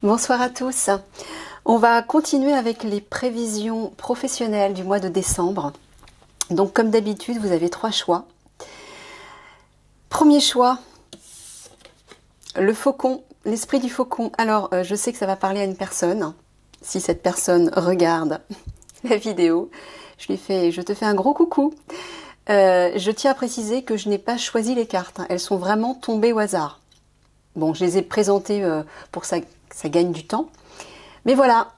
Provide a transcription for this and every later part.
Bonsoir à tous. On va continuer avec les prévisions professionnelles du mois de décembre. Donc comme d'habitude, vous avez 3 choix. Premier choix, le faucon, l'esprit du faucon. Alors, je sais que ça va parler à une personne. Si cette personne regarde la vidéo, je te fais un gros coucou. Je tiens à préciser que je n'ai pas choisi les cartes. Elles sont vraiment tombées au hasard. Bon, je les ai présentées pour que ça gagne du temps. Mais voilà.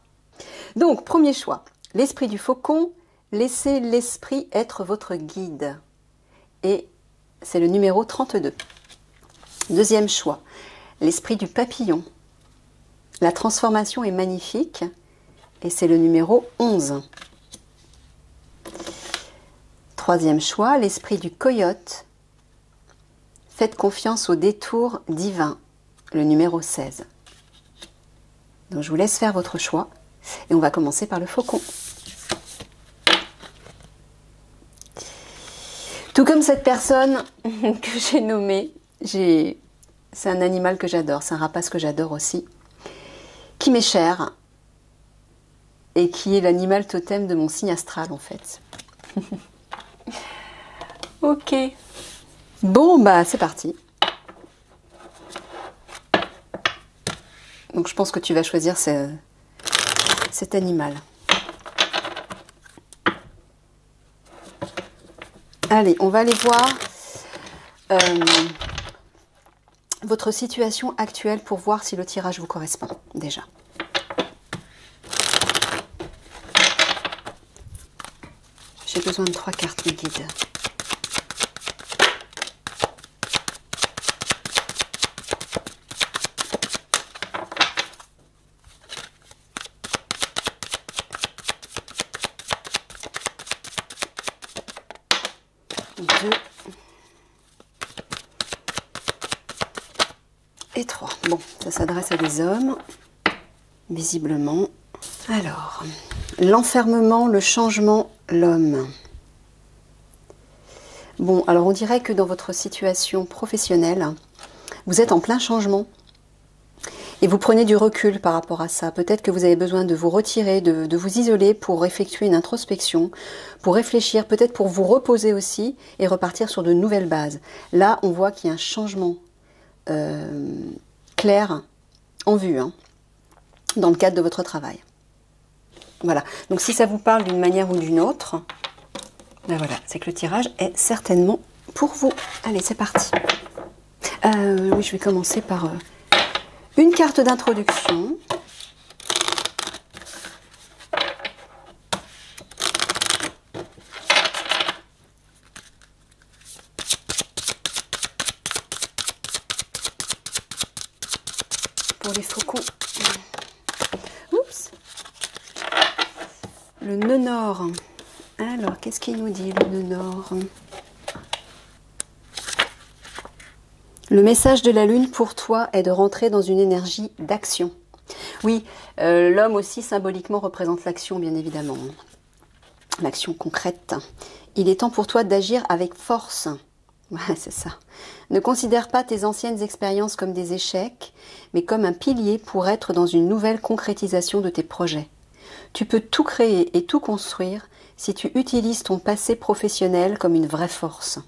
Donc, premier choix. L'esprit du faucon. Laissez l'esprit être votre guide. Et c'est le numéro 32. Deuxième choix. L'esprit du papillon. La transformation est magnifique. Et c'est le numéro 11. Troisième choix. L'esprit du coyote. Faites confiance au détour divin. Le numéro 16. Donc je vous laisse faire votre choix et on va commencer par le faucon. Tout comme cette personne que j'ai nommée, c'est un animal que j'adore, c'est un rapace que j'adore aussi, qui m'est cher et qui est l'animal totem de mon signe astral en fait. Ok. Bon bah c'est parti. Donc je pense que tu vas choisir cet animal. Allez, on va aller voir votre situation actuelle pour voir si le tirage vous correspond déjà. J'ai besoin de 3 cartes, mes guides. Et 3. Bon, ça s'adresse à des hommes, visiblement. Alors, l'enfermement, le changement, l'homme. Bon, alors on dirait que dans votre situation professionnelle, vous êtes en plein changement. Et vous prenez du recul par rapport à ça. Peut-être que vous avez besoin de vous retirer, de vous isoler pour effectuer une introspection, pour réfléchir, peut-être pour vous reposer aussi et repartir sur de nouvelles bases. Là, on voit qu'il y a un changement clair en vue, hein, dans le cadre de votre travail. Voilà. Donc si ça vous parle d'une manière ou d'une autre, ben voilà, c'est que le tirage est certainement pour vous. Allez, c'est parti. Oui, je vais commencer par une carte d'introduction. Pour les faucons. Oups. Le nœud nord. Alors, qu'est-ce qu'il nous dit, le nœud nord? Le message de la lune pour toi est de rentrer dans une énergie d'action. Oui, l'homme aussi symboliquement représente l'action, bien évidemment. L'action concrète. Il est temps pour toi d'agir avec force. Ouais, c'est ça. Ne considère pas tes anciennes expériences comme des échecs, mais comme un pilier pour être dans une nouvelle concrétisation de tes projets. Tu peux tout créer et tout construire si tu utilises ton passé professionnel comme une vraie force.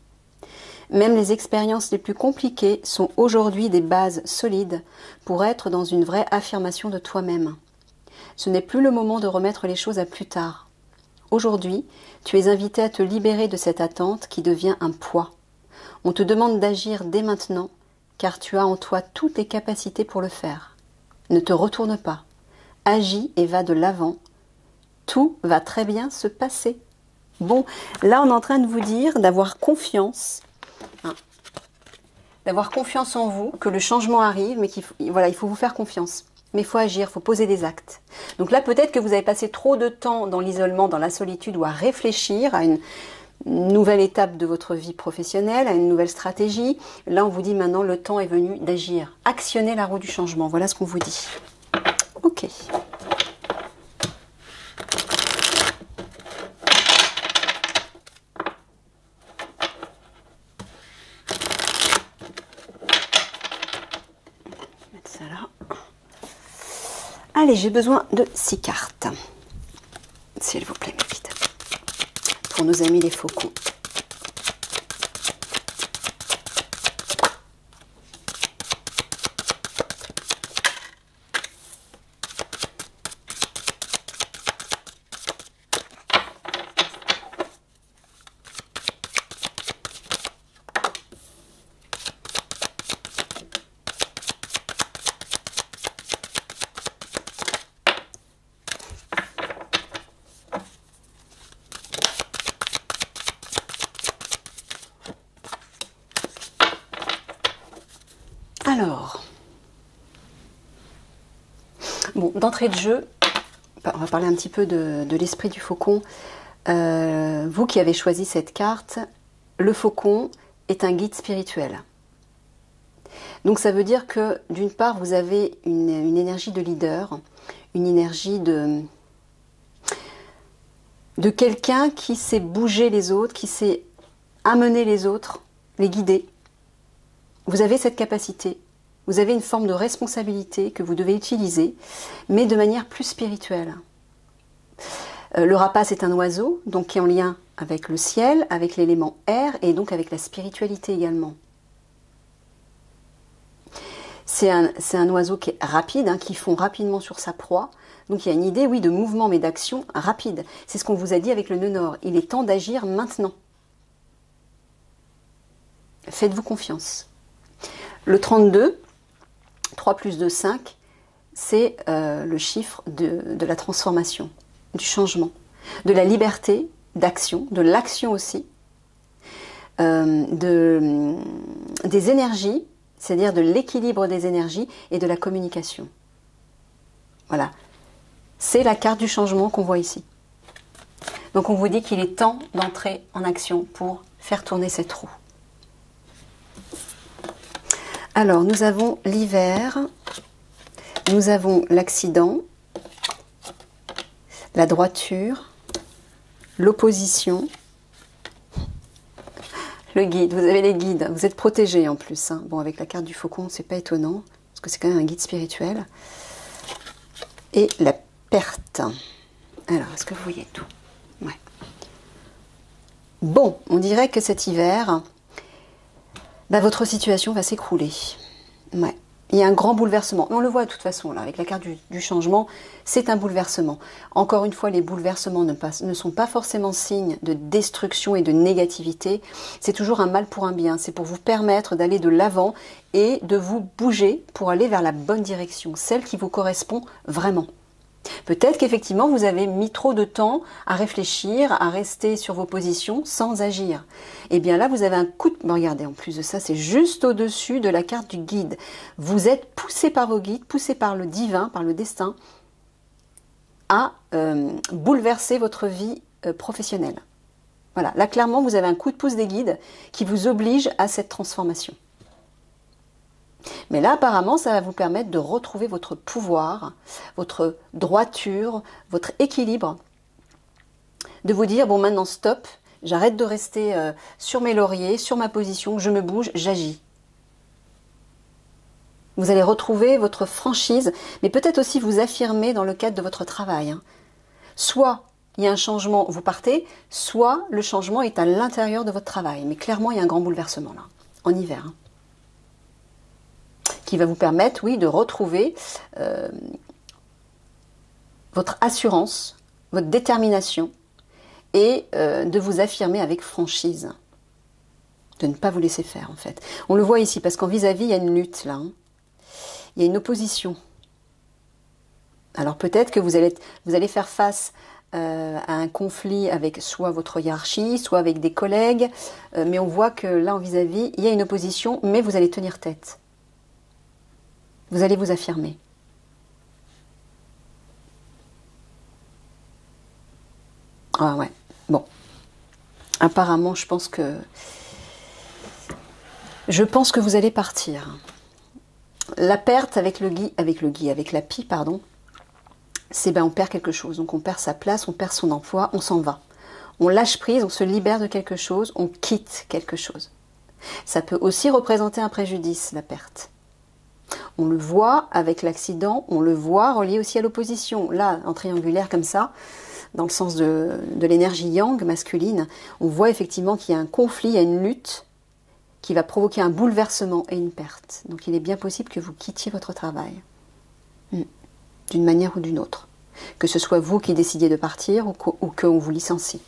Même les expériences les plus compliquées sont aujourd'hui des bases solides pour être dans une vraie affirmation de toi-même. Ce n'est plus le moment de remettre les choses à plus tard. Aujourd'hui, tu es invité à te libérer de cette attente qui devient un poids. On te demande d'agir dès maintenant, car tu as en toi toutes les capacités pour le faire. Ne te retourne pas. Agis et va de l'avant. Tout va très bien se passer. Bon, là on est en train de vous dire d'avoir confiance. D'avoir confiance en vous, que le changement arrive, mais il faut vous faire confiance. Mais il faut agir, il faut poser des actes. Donc là, peut-être que vous avez passé trop de temps dans l'isolement, dans la solitude, ou à réfléchir à une nouvelle étape de votre vie professionnelle, à une nouvelle stratégie. Là, on vous dit maintenant, le temps est venu d'agir. Actionnez la roue du changement. Voilà ce qu'on vous dit. Ok. Mettre ça là. Allez, j'ai besoin de 6 cartes. S'il vous plaît, mes guides. Pour nos amis les faucons. Alors, bon, d'entrée de jeu, on va parler un petit peu de l'esprit du faucon. Vous qui avez choisi cette carte, le faucon est un guide spirituel. Donc ça veut dire que d'une part, vous avez une énergie de leader, une énergie de quelqu'un qui sait bouger les autres, qui sait amener les autres, les guider. Vous avez cette capacité, vous avez une forme de responsabilité que vous devez utiliser, mais de manière plus spirituelle. Le rapace est un oiseau, donc qui est en lien avec le ciel, avec l'élément air, et donc avec la spiritualité également. C'est un oiseau qui est rapide, qui fond rapidement sur sa proie. Donc il y a une idée, oui, de mouvement, mais d'action rapide. C'est ce qu'on vous a dit avec le nœud nord. Il est temps d'agir maintenant. Faites-vous confiance. Le 32, 3 plus 2, 5, c'est le chiffre de la transformation, du changement, de la liberté d'action, de l'action aussi, des énergies, c'est-à-dire de l'équilibre des énergies et de la communication. Voilà. C'est la carte du changement qu'on voit ici. Donc on vous dit qu'il est temps d'entrer en action pour faire tourner cette roue. Alors, nous avons l'hiver, nous avons l'accident, la droiture, l'opposition, le guide. Vous avez les guides, vous êtes protégés en plus. Bon, avec la carte du faucon, c'est pas étonnant, parce que c'est quand même un guide spirituel. Et la perte. Alors, est-ce que vous voyez tout? Ouais. Bon, on dirait que cet hiver... votre situation va s'écrouler. Ouais. Il y a un grand bouleversement. On le voit de toute façon, là, avec la carte du changement, c'est un bouleversement. Encore une fois, les bouleversements ne sont pas forcément signes de destruction et de négativité. C'est toujours un mal pour un bien. C'est pour vous permettre d'aller de l'avant et de vous bouger pour aller vers la bonne direction, celle qui vous correspond vraiment. Peut-être qu'effectivement, vous avez mis trop de temps à réfléchir, à rester sur vos positions sans agir. Et bien là, vous avez un coup de... regardez, en plus de ça, c'est juste au-dessus de la carte du guide. Vous êtes poussé par vos guides, poussé par le divin, par le destin, à bouleverser votre vie professionnelle. Voilà, là, clairement, vous avez un coup de pouce des guides qui vous oblige à cette transformation. Mais là, apparemment, ça va vous permettre de retrouver votre pouvoir, votre droiture, votre équilibre. De vous dire, bon, maintenant, stop, j'arrête de rester sur mes lauriers, sur ma position, je me bouge, j'agis. Vous allez retrouver votre franchise, mais peut-être aussi vous affirmer dans le cadre de votre travail. Soit il y a un changement, vous partez, soit le changement est à l'intérieur de votre travail. Mais clairement, il y a un grand bouleversement là, en hiver. Qui va vous permettre, oui, de retrouver votre assurance, votre détermination et de vous affirmer avec franchise. De ne pas vous laisser faire, en fait. On le voit ici, parce qu'en vis-à-vis, il y a une lutte, là. Il y a une opposition. Alors peut-être que vous allez faire face à un conflit avec soit votre hiérarchie, soit avec des collègues, mais on voit que là, en vis-à-vis, il y a une opposition, mais vous allez tenir tête. Vous allez vous affirmer. Ah ouais, bon. Apparemment, je pense que vous allez partir. La perte avec avec la pie, pardon, c'est on perd quelque chose. Donc on perd sa place, on perd son emploi, on s'en va. On lâche prise, on se libère de quelque chose, on quitte quelque chose. Ça peut aussi représenter un préjudice, la perte. On le voit avec l'accident, on le voit relié aussi à l'opposition. Là, en triangulaire comme ça, dans le sens de l'énergie yang masculine, on voit effectivement qu'il y a un conflit, il y a une lutte qui va provoquer un bouleversement et une perte. Donc il est bien possible que vous quittiez votre travail, d'une manière ou d'une autre. Que ce soit vous qui décidiez de partir ou qu'on vous licencie.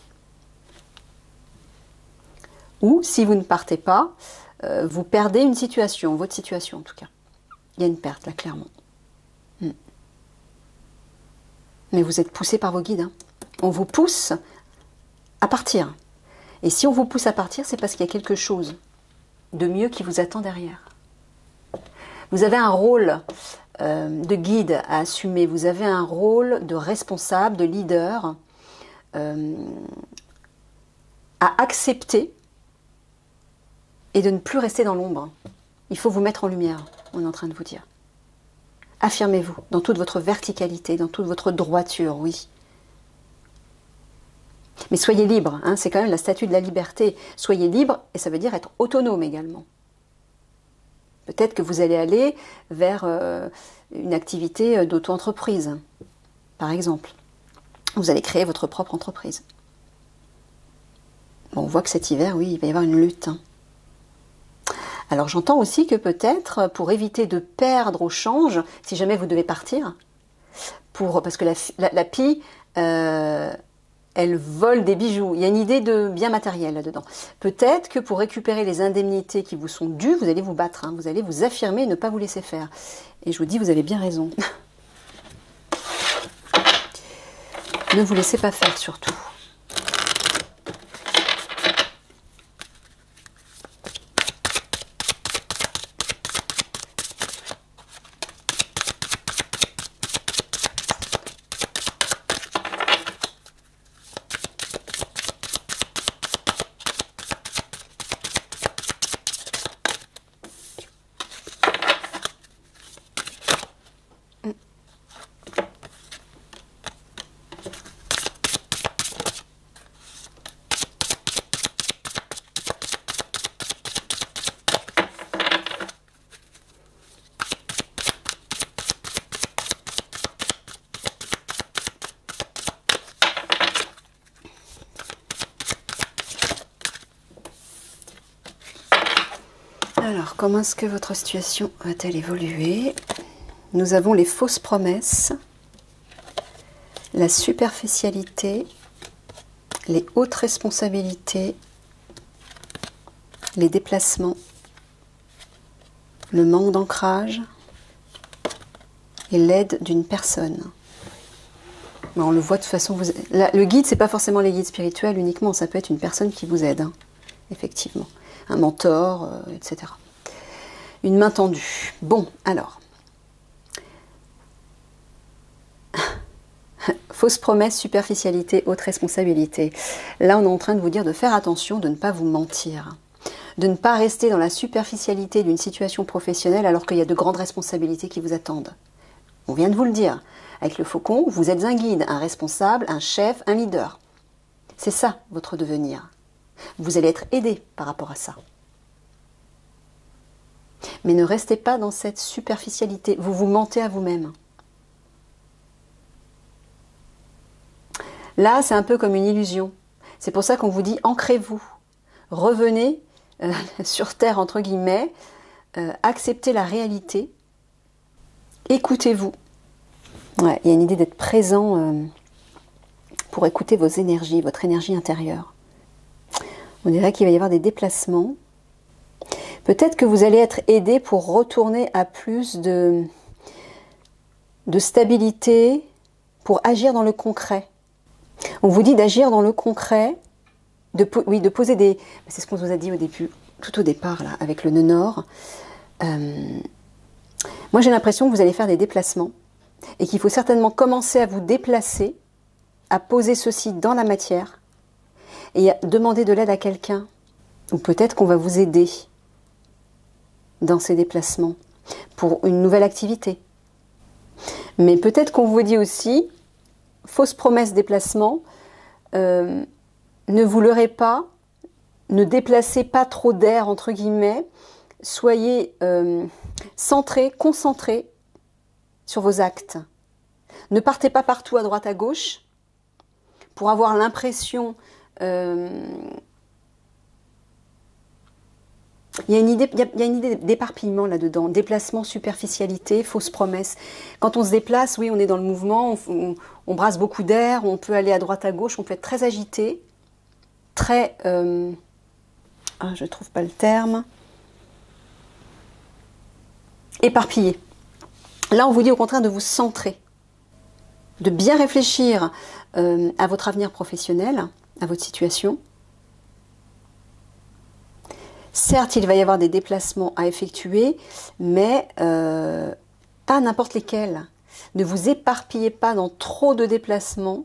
Ou si vous ne partez pas, vous perdez une situation, votre situation en tout cas. Il y a une perte là, clairement. Mais vous êtes poussé par vos guides. Hein. On vous pousse à partir. Et si on vous pousse à partir, c'est parce qu'il y a quelque chose de mieux qui vous attend derrière. Vous avez un rôle de guide à assumer, vous avez un rôle de responsable, de leader à accepter et de ne plus rester dans l'ombre. Il faut vous mettre en lumière, on est en train de vous dire. Affirmez-vous dans toute votre verticalité, dans toute votre droiture, oui. Mais soyez libre, hein, c'est quand même la statue de la liberté. Soyez libre, et ça veut dire être autonome également. Peut-être que vous allez aller vers une activité d'auto-entreprise, par exemple. Vous allez créer votre propre entreprise. Bon, on voit que cet hiver, oui, il va y avoir une lutte. Hein. Alors j'entends aussi que peut-être, pour éviter de perdre au change, si jamais vous devez partir, parce que la pie... elle vole des bijoux. Il y a une idée de bien matériel là-dedans. Peut-être que pour récupérer les indemnités qui vous sont dues, vous allez vous battre. Hein. Vous allez vous affirmer et ne pas vous laisser faire. Et je vous dis, vous avez bien raison. Ne vous laissez pas faire surtout. Alors, comment est-ce que votre situation va-t-elle évoluer? Nous avons les fausses promesses, la superficialité, les hautes responsabilités, les déplacements, le manque d'ancrage et l'aide d'une personne. Bon, on le voit de toute façon. Le guide, c'est pas forcément les guides spirituels uniquement, ça peut être une personne qui vous aide, hein, effectivement. Un mentor, etc. Une main tendue. Bon, alors. Fausse promesse, superficialité, haute responsabilité. Là, on est en train de vous dire de faire attention, de ne pas vous mentir. De ne pas rester dans la superficialité d'une situation professionnelle alors qu'il y a de grandes responsabilités qui vous attendent. On vient de vous le dire. Avec le faucon, vous êtes un guide, un responsable, un chef, un leader. C'est ça, votre devenir. Vous allez être aidé par rapport à ça. Mais ne restez pas dans cette superficialité. Vous vous mentez à vous-même. Là, c'est un peu comme une illusion. C'est pour ça qu'on vous dit ancrez-vous. Revenez sur terre, entre guillemets. Acceptez la réalité. Écoutez-vous. Ouais, il y a une idée d'être présent pour écouter vos énergies, votre énergie intérieure. On dirait qu'il va y avoir des déplacements. Peut-être que vous allez être aidé pour retourner à plus de stabilité, pour agir dans le concret. On vous dit d'agir dans le concret, de poser des... C'est ce qu'on vous a dit au début, tout au départ, là, avec le nœud nord. Moi, j'ai l'impression que vous allez faire des déplacements et qu'il faut certainement commencer à vous déplacer, à poser ceci dans la matière et à demander de l'aide à quelqu'un. Ou peut-être qu'on va vous aider dans ces déplacements pour une nouvelle activité. Mais peut-être qu'on vous dit aussi, fausse promesse déplacement, ne vous leurrez pas, ne déplacez pas trop d'air entre guillemets, soyez Centré, concentré sur vos actes. Ne partez pas partout à droite à gauche pour avoir l'impression... Il y a une idée d'éparpillement là-dedans, déplacement, superficialité, fausse promesse. Quand on se déplace, oui, on est dans le mouvement, on brasse beaucoup d'air, on peut aller à droite à gauche, on peut être très agité, très... je ne trouve pas le terme. Éparpillé. Là, on vous dit au contraire de vous centrer, de bien réfléchir à votre avenir professionnel, à votre situation. Certes, il va y avoir des déplacements à effectuer, mais pas n'importe lesquels. Ne vous éparpillez pas dans trop de déplacements.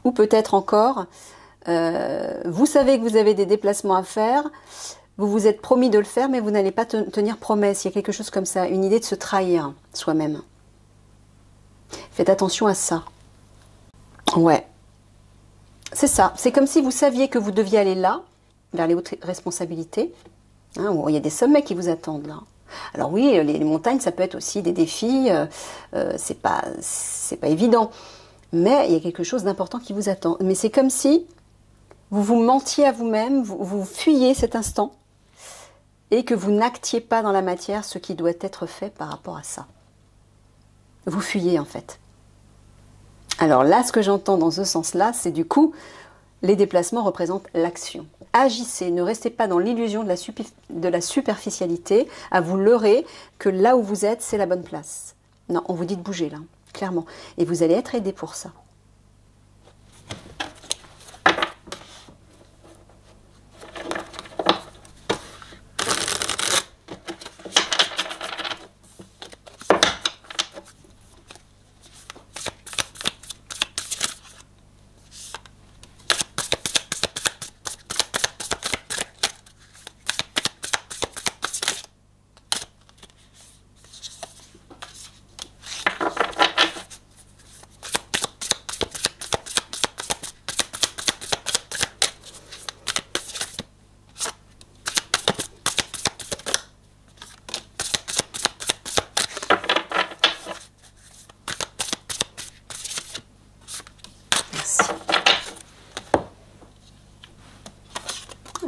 Ou peut-être encore, vous savez que vous avez des déplacements à faire, vous vous êtes promis de le faire, mais vous n'allez pas tenir promesse. Il y a quelque chose comme ça, une idée de se trahir soi-même. Faites attention à ça. Ouais. C'est ça. C'est comme si vous saviez que vous deviez aller là, vers les hautes responsabilités. Hein, il y a des sommets qui vous attendent là. Alors oui, les montagnes, ça peut être aussi des défis, c'est pas évident. Mais il y a quelque chose d'important qui vous attend. Mais c'est comme si vous vous mentiez à vous-même, vous fuyiez cet instant, et que vous n'actiez pas dans la matière ce qui doit être fait par rapport à ça. Vous fuyez en fait. Alors là, ce que j'entends dans ce sens-là, c'est du coup, les déplacements représentent l'action. Agissez, ne restez pas dans l'illusion de la superficialité, à vous leurrer que là où vous êtes, c'est la bonne place. Non, on vous dit de bouger là, clairement. Et vous allez être aidé pour ça.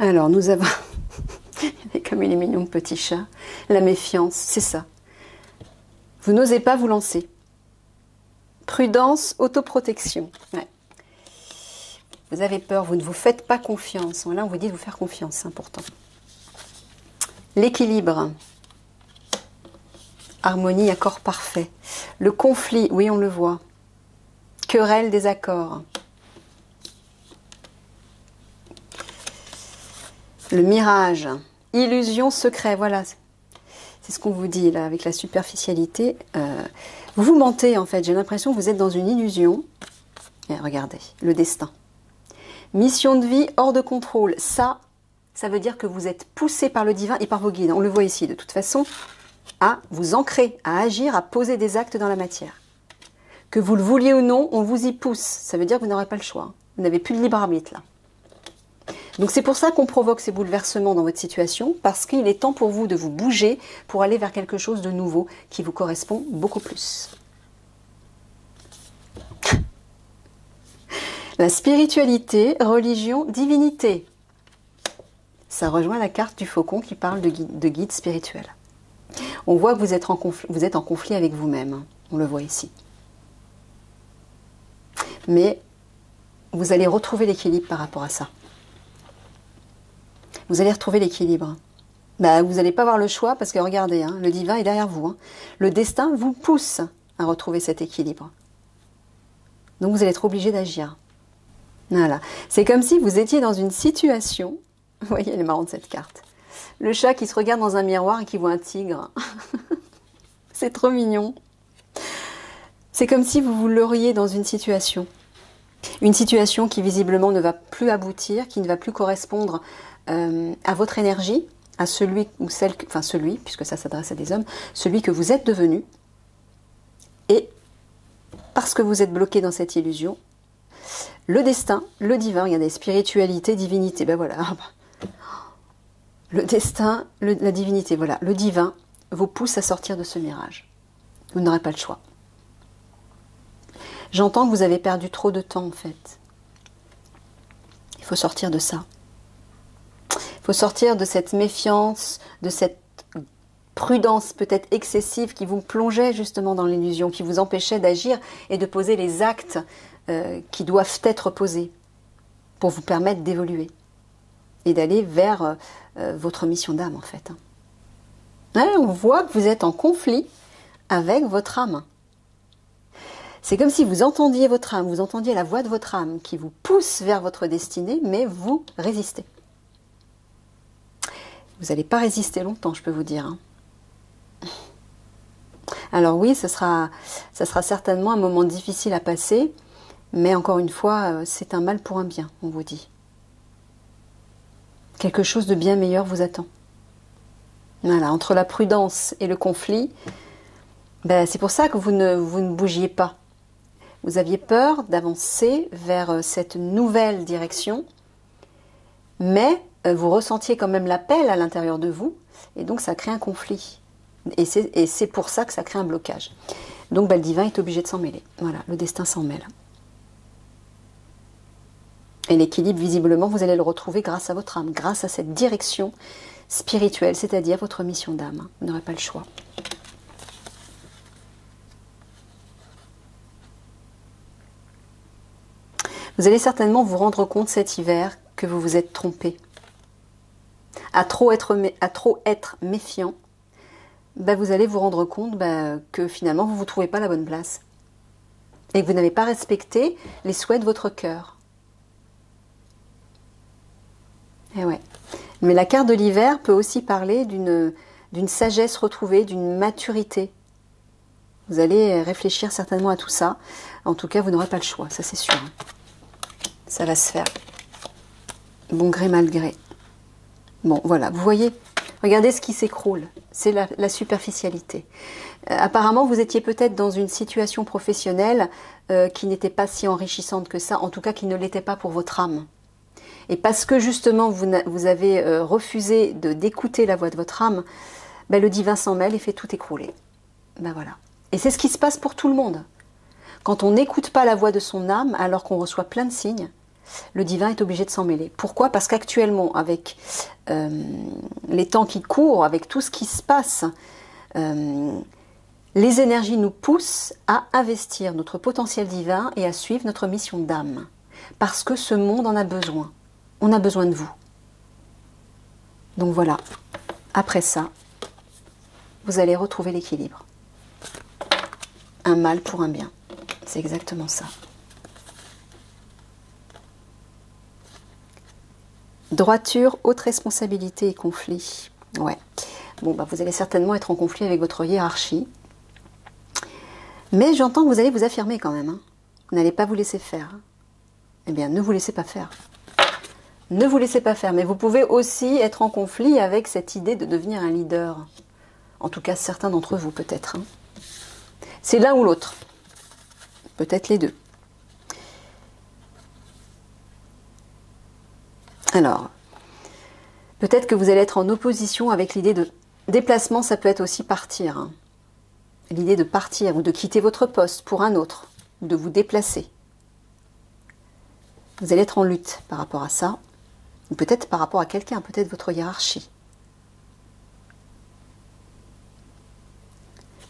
Alors, nous avons, comme il est mignon, le petit chat, la méfiance, c'est ça. Vous n'osez pas vous lancer. Prudence, autoprotection. Ouais. Vous avez peur, vous ne vous faites pas confiance. Là, on vous dit de vous faire confiance, c'est important. L'équilibre. Harmonie, accord parfait. Le conflit, oui, on le voit. Querelle, désaccord. Le mirage, illusion, secret, voilà, c'est ce qu'on vous dit là avec la superficialité. Vous vous mentez en fait, j'ai l'impression que vous êtes dans une illusion. Et regardez, le destin. Mission de vie hors de contrôle, ça veut dire que vous êtes poussé par le divin et par vos guides. On le voit ici de toute façon, à vous ancrer, à agir, à poser des actes dans la matière. Que vous le vouliez ou non, on vous y pousse. Ça veut dire que vous n'aurez pas le choix. Vous n'avez plus de libre arbitre là. Donc c'est pour ça qu'on provoque ces bouleversements dans votre situation, parce qu'il est temps pour vous de vous bouger pour aller vers quelque chose de nouveau qui vous correspond beaucoup plus. La spiritualité, religion, divinité. Ça rejoint la carte du faucon qui parle de guide spirituel. On voit que vous êtes en conflit avec vous-même. On le voit ici. Mais vous allez retrouver l'équilibre par rapport à ça. Vous allez retrouver l'équilibre. Vous n'allez pas avoir le choix parce que regardez, hein, le divin est derrière vous. Hein. Le destin vous pousse à retrouver cet équilibre. Donc vous allez être obligé d'agir. Voilà. C'est comme si vous étiez dans une situation... Vous voyez, elle est marrante cette carte. Le chat qui se regarde dans un miroir et qui voit un tigre. C'est trop mignon. C'est comme si vous vous leurriez dans une situation. Une situation qui visiblement ne va plus aboutir, qui ne va plus correspondre à votre énergie, à celui ou celle, enfin celui, puisque ça s'adresse à des hommes, celui que vous êtes devenu. Et parce que vous êtes bloqué dans cette illusion, le destin, le divin, regardez, spiritualité, divinité, ben voilà. Le destin, la divinité, voilà, le divin vous pousse à sortir de ce mirage. Vous n'aurez pas le choix. J'entends que vous avez perdu trop de temps en fait. Il faut sortir de ça. Il faut sortir de cette méfiance, de cette prudence peut-être excessive qui vous plongeait justement dans l'illusion, qui vous empêchait d'agir et de poser les actes qui doivent être posés pour vous permettre d'évoluer et d'aller vers votre mission d'âme en fait. Ouais, on voit que vous êtes en conflit avec votre âme. C'est comme si vous entendiez votre âme, vous entendiez la voix de votre âme qui vous pousse vers votre destinée, mais vous résistez. Vous n'allez pas résister longtemps, je peux vous dire. Hein. Alors oui, ça sera certainement un moment difficile à passer, mais encore une fois, c'est un mal pour un bien, on vous dit. Quelque chose de bien meilleur vous attend. Voilà, entre la prudence et le conflit, ben, c'est pour ça que vous ne bougiez pas. Vous aviez peur d'avancer vers cette nouvelle direction, mais vous ressentiez quand même l'appel à l'intérieur de vous, et donc ça crée un conflit. Et c'est pour ça que ça crée un blocage. Donc ben, le divin est obligé de s'en mêler. Voilà, le destin s'en mêle. Et l'équilibre, visiblement, vous allez le retrouver grâce à votre âme, grâce à cette direction spirituelle, c'est-à-dire votre mission d'âme. Vous n'aurez pas le choix. Vous allez certainement vous rendre compte cet hiver que vous vous êtes trompé. À trop être méfiant, ben vous allez vous rendre compte que finalement vous ne vous trouvez pas la bonne place. Et que vous n'avez pas respecté les souhaits de votre cœur. Et ouais. Mais la carte de l'hiver peut aussi parler d'une sagesse retrouvée, d'une maturité. Vous allez réfléchir certainement à tout ça. En tout cas, vous n'aurez pas le choix, ça c'est sûr. Ça va se faire. Bon gré, mal gré. Bon, voilà, vous voyez, regardez ce qui s'écroule. C'est la superficialité. Apparemment, vous étiez peut-être dans une situation professionnelle qui n'était pas si enrichissante que ça, en tout cas qui ne l'était pas pour votre âme. Et parce que justement, vous avez refusé d'écouter la voix de votre âme, ben, le divin s'en mêle et fait tout écrouler. Ben voilà. Et c'est ce qui se passe pour tout le monde. Quand on n'écoute pas la voix de son âme, alors qu'on reçoit plein de signes, le divin est obligé de s'en mêler. Pourquoi? Parce qu'actuellement, avec les temps qui courent, avec tout ce qui se passe, les énergies nous poussent à investir notre potentiel divin et à suivre notre mission d'âme. Parce que ce monde en a besoin. On a besoin de vous. Donc voilà, après ça, vous allez retrouver l'équilibre. Un mal pour un bien. C'est exactement ça. Droiture, haute responsabilité et conflit. Ouais. Bon, bah, vous allez certainement être en conflit avec votre hiérarchie. Mais j'entends que vous allez vous affirmer quand même. Hein. Vous n'allez pas vous laisser faire. Eh bien, ne vous laissez pas faire. Ne vous laissez pas faire. Mais vous pouvez aussi être en conflit avec cette idée de devenir un leader. En tout cas, certains d'entre vous, peut-être. Hein. C'est l'un ou l'autre. Peut-être les deux. Alors, peut-être que vous allez être en opposition avec l'idée de déplacement, ça peut être aussi partir. Hein. L'idée de partir ou de quitter votre poste pour un autre, ou de vous déplacer. Vous allez être en lutte par rapport à ça, ou peut-être par rapport à quelqu'un, peut-être votre hiérarchie.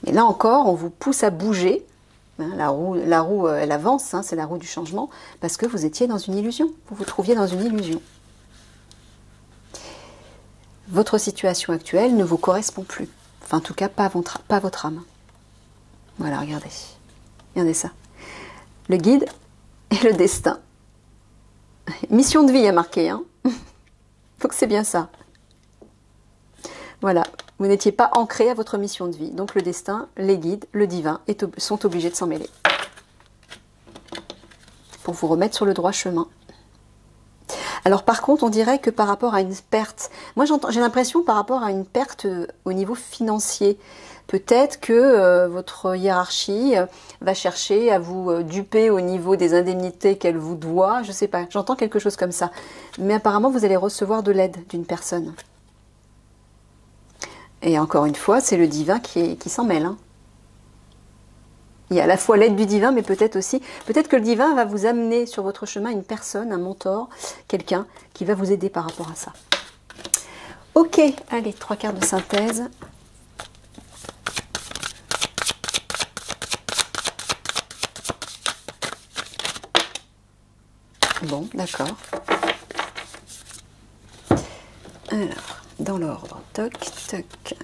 Mais là encore, on vous pousse à bouger. Hein, la roue, elle avance, hein, c'est la roue du changement, parce que vous étiez dans une illusion. Vous vous trouviez dans une illusion. Votre situation actuelle ne vous correspond plus. Enfin, en tout cas, pas votre âme. Voilà, regardez. Regardez ça. Le guide et le destin. Mission de vie à marquer, hein. Faut que c'est bien ça. Voilà. Vous n'étiez pas ancré à votre mission de vie. Donc le destin, les guides, le divin sont obligés de s'en mêler. Pour vous remettre sur le droit chemin. Alors par contre, on dirait que par rapport à une perte, moi j'ai l'impression par rapport à une perte au niveau financier, peut-être que votre hiérarchie va chercher à vous duper au niveau des indemnités qu'elle vous doit, je sais pas, j'entends quelque chose comme ça. Mais apparemment, vous allez recevoir de l'aide d'une personne. Et encore une fois, c'est le divin qui s'en mêle. Hein. Il y a à la fois l'aide du divin, mais peut-être aussi, peut-être que le divin va vous amener sur votre chemin une personne, un mentor, quelqu'un qui va vous aider par rapport à ça. Ok, allez, 3 quarts de synthèse. Bon, d'accord. Alors, dans l'ordre, toc, toc.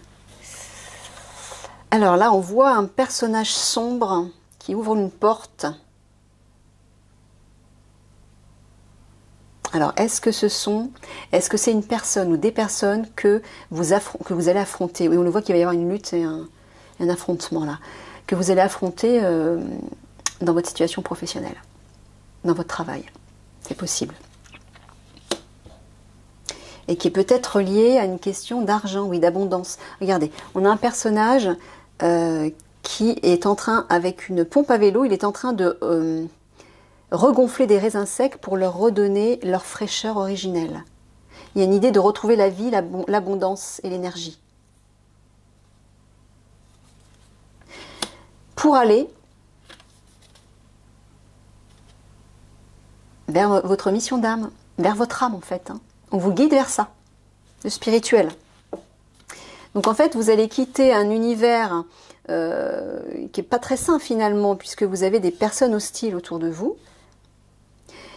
Alors là, on voit un personnage sombre qui ouvre une porte. Alors, est-ce que c'est une personne ou des personnes que vous allez affronter? Oui, on le voit qu'il va y avoir une lutte et un affrontement là, que vous allez affronter dans votre situation professionnelle, dans votre travail. C'est possible. Et qui est peut-être lié à une question d'argent, oui, d'abondance. Regardez, on a un personnage qui est en train, avec une pompe à vélo, il est en train de regonfler des raisins secs pour leur redonner leur fraîcheur originelle. Il y a une idée de retrouver la vie, l'abondance et l'énergie. Pour aller vers votre mission d'âme, vers votre âme en fait. Hein. On vous guide vers ça, le spirituel. Donc en fait, vous allez quitter un univers qui n'est pas très sain finalement, puisque vous avez des personnes hostiles autour de vous.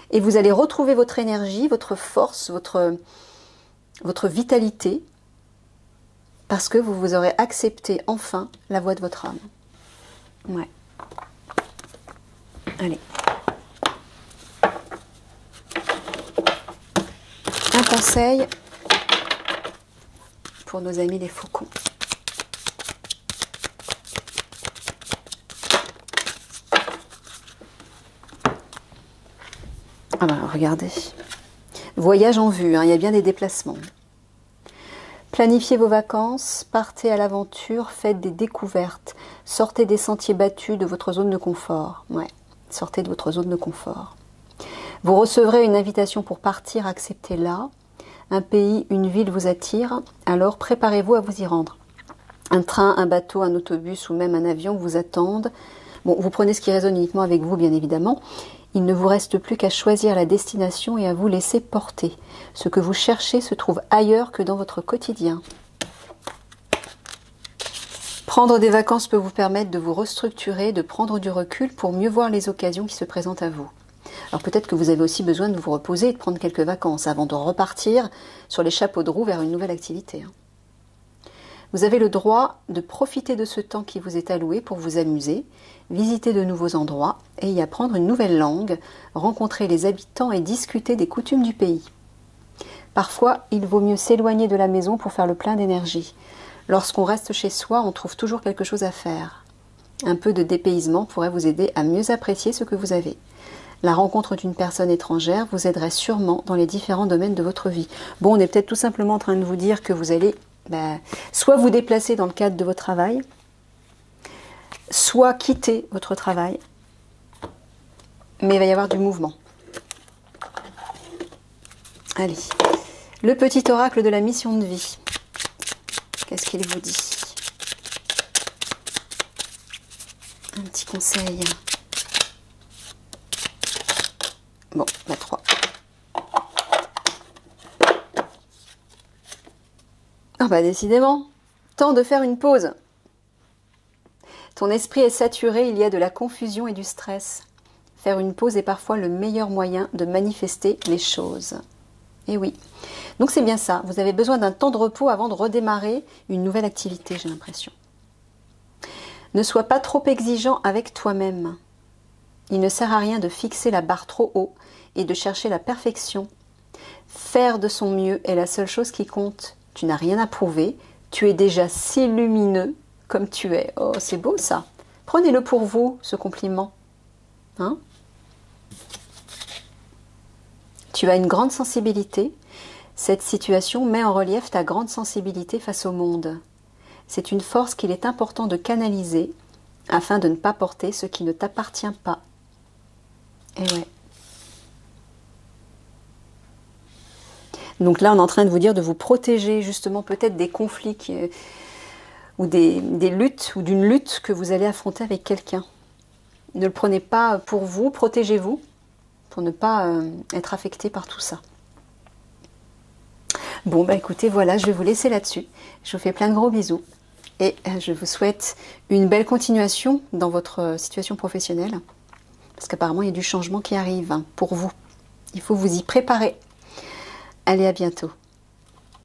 Et vous allez retrouver votre énergie, votre force, votre vitalité, parce que vous aurez accepté enfin la voix de votre âme. Ouais. Allez. Un conseil pour nos amis les faucons. Ah ben, regardez. Voyage en vue, hein, il y a bien des déplacements. Planifiez vos vacances, partez à l'aventure, faites des découvertes, sortez des sentiers battus de votre zone de confort. Ouais, sortez de votre zone de confort. Vous recevrez une invitation pour partir, acceptez-la. Un pays, une ville vous attire, alors préparez-vous à vous y rendre. Un train, un bateau, un autobus ou même un avion vous attendent. Bon, vous prenez ce qui résonne uniquement avec vous, bien évidemment. Il ne vous reste plus qu'à choisir la destination et à vous laisser porter. Ce que vous cherchez se trouve ailleurs que dans votre quotidien. Prendre des vacances peut vous permettre de vous restructurer, de prendre du recul pour mieux voir les occasions qui se présentent à vous. Alors peut-être que vous avez aussi besoin de vous reposer et de prendre quelques vacances avant de repartir sur les chapeaux de roue vers une nouvelle activité. Vous avez le droit de profiter de ce temps qui vous est alloué pour vous amuser, visiter de nouveaux endroits et y apprendre une nouvelle langue, rencontrer les habitants et discuter des coutumes du pays. Parfois, il vaut mieux s'éloigner de la maison pour faire le plein d'énergie. Lorsqu'on reste chez soi, on trouve toujours quelque chose à faire. Un peu de dépaysement pourrait vous aider à mieux apprécier ce que vous avez. La rencontre d'une personne étrangère vous aiderait sûrement dans les différents domaines de votre vie. Bon, on est peut-être tout simplement en train de vous dire que vous allez soit vous déplacer dans le cadre de votre travail, soit quitter votre travail, mais il va y avoir du mouvement. Allez, le petit oracle de la mission de vie. Qu'est-ce qu'il vous dit? Un petit conseil. Bon, la 3. Ah bah décidément, temps de faire une pause. Ton esprit est saturé, il y a de la confusion et du stress. Faire une pause est parfois le meilleur moyen de manifester les choses. Et oui, donc c'est bien ça, vous avez besoin d'un temps de repos avant de redémarrer une nouvelle activité, j'ai l'impression. Ne sois pas trop exigeant avec toi-même. Il ne sert à rien de fixer la barre trop haut et de chercher la perfection. Faire de son mieux est la seule chose qui compte. Tu n'as rien à prouver, tu es déjà si lumineux comme tu es. Oh, c'est beau ça. Prenez-le pour vous, ce compliment. Hein? Tu as une grande sensibilité. Cette situation met en relief ta grande sensibilité face au monde. C'est une force qu'il est important de canaliser afin de ne pas porter ce qui ne t'appartient pas. Et ouais. Donc là, on est en train de vous dire de vous protéger justement peut-être des conflits ou des luttes ou d'une lutte que vous allez affronter avec quelqu'un. Ne le prenez pas pour vous, protégez-vous pour ne pas être affecté par tout ça. Bon, bah écoutez, voilà, je vais vous laisser là-dessus. Je vous fais plein de gros bisous et je vous souhaite une belle continuation dans votre situation professionnelle parce qu'apparemment, il y a du changement qui arrive pour vous. Il faut vous y préparer. Allez, à bientôt.